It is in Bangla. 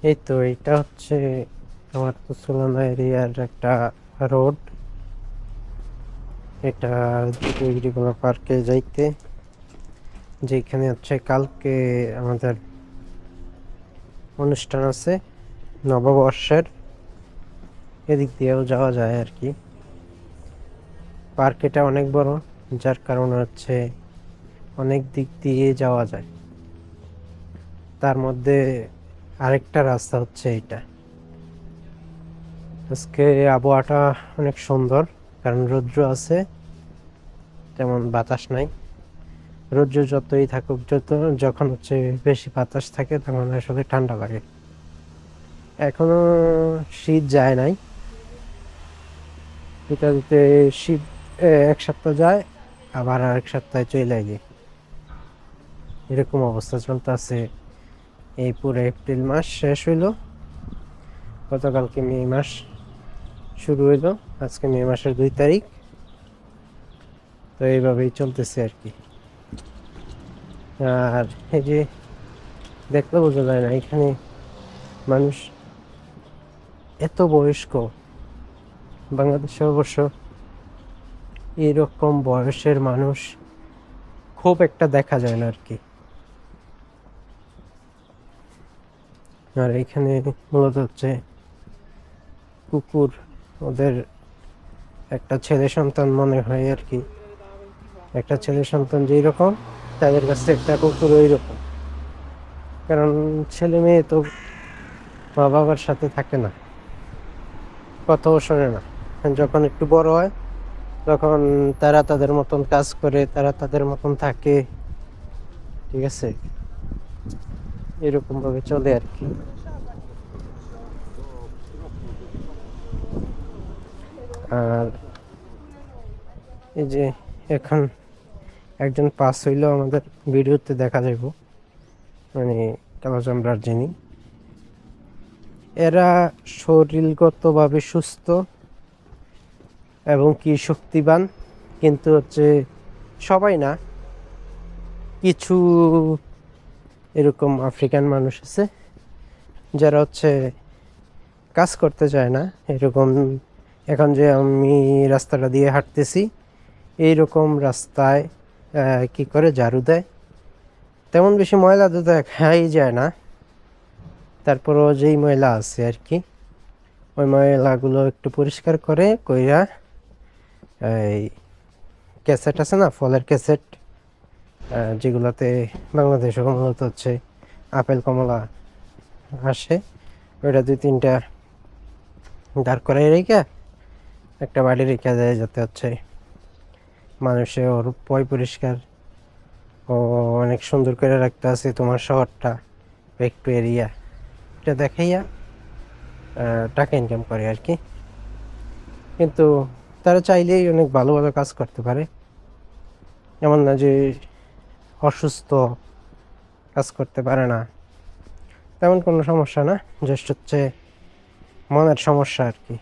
এই তো এটা হচ্ছে আমার তুসুলানা এরিয়ার একটা রোড। এটা ডিগ্রিগুলা পার্কে যাইতে, যেখানে হচ্ছে কালকে আমাদের অনুষ্ঠান আছে নববর্ষের। এদিক দিয়েও যাওয়া যায় আর কি। পার্ক এটা অনেক বড়, যার কারণে হচ্ছে অনেক দিক দিয়ে যাওয়া যায়। তার মধ্যে আরেকটা রাস্তা হচ্ছে এটা। আজকে আবহাওয়াটা অনেক সুন্দর, কারণ রৌদ্র আছে, তেমন বাতাস নাই। রৌদ্র যতই থাকুক, যখন হচ্ছে বেশি বাতাস থাকে তখন আসলে ঠান্ডা লাগে। এখনো শীত যায় নাই, এটা দিতে শীত এক সপ্তাহ যায়, আবার আরেক সপ্তাহে চলে যায়, এরকম অবস্থা চলতেছে। এই পুরো এপ্রিল মাস শেষ হইল, গতকালকে মে মাস শুরু হইলো, আজকে মে মাসের 2 তারিখ। তো এইভাবেই চলতেছে আর কি। আর এই যে দেখলে বোঝা যায় না, এখানে মানুষ এত বয়স্ক, বাংলাদেশে অবশ্য এরকম বয়সের মানুষ খুব একটা দেখা যায় না আর কি। আর এখানে মূলত হচ্ছে কুকুর, ওদের একটা ছেলে সন্তান মনে হয় আর কি। একটা ছেলে সন্তান যেই রকম, তাদের কাছে একটা কুকুর ওই রকম। কারণ ছেলে মেয়ে তো মা বাবার সাথে থাকে না, কথাও শোনে না। যখন একটু বড় হয় তখন তারা তাদের মতন কাজ করে, তারা তাদের মতন থাকে, ঠিক আছে, এরকম ভাবে চলে আর কি। আর এই যে এখন একজন পাস হইলো, আমাদের ভিডিওতে দেখা যাইব, মানে কালো চামড়ার যিনি। এরা শরীরগতভাবে সুস্থ এবং কি শক্তিবান, কিন্তু হচ্ছে সবাই না, কিছু এরকম আফ্রিকান মানুষ আছে যারা হচ্ছে কাজ করতে চায় না। এরকম এখন যে আমি রাস্তাটা দিয়ে হাঁটতেছি, এইরকম রাস্তায় কি করে ঝাড়ু দেয়, তেমন বেশি ময়লা তো দেখাই যায় না, তারপরও যেই ময়লা আছে আর কি, ওই ময়লাগুলো একটু পরিষ্কার করে কইরা, এই ক্যাসেট আছে না, ফলের ক্যাসেট, যেগুলোতে বাংলাদেশে মূলত হচ্ছে আপেল কমলা আসে, ওইটা 2-3টা দাঁড় করাই রেখে একটা বাড়ি রেখে যায়, যাতে হচ্ছে মানুষে ওর পরিষ্কার ও অনেক সুন্দর করে রাখতে আছে তোমার শহরটা, একটু এরিয়া, এটা দেখাইয়া টাকা ইনকাম করে আর কি। কিন্তু তারা চাইলেই অনেক ভালো ভালো কাজ করতে পারে, এমন না যে অসুস্থ, কাজ করতে পারে না, তেমন কোনো সমস্যা না, জাস্ট হচ্ছে মনের সমস্যা আর কি।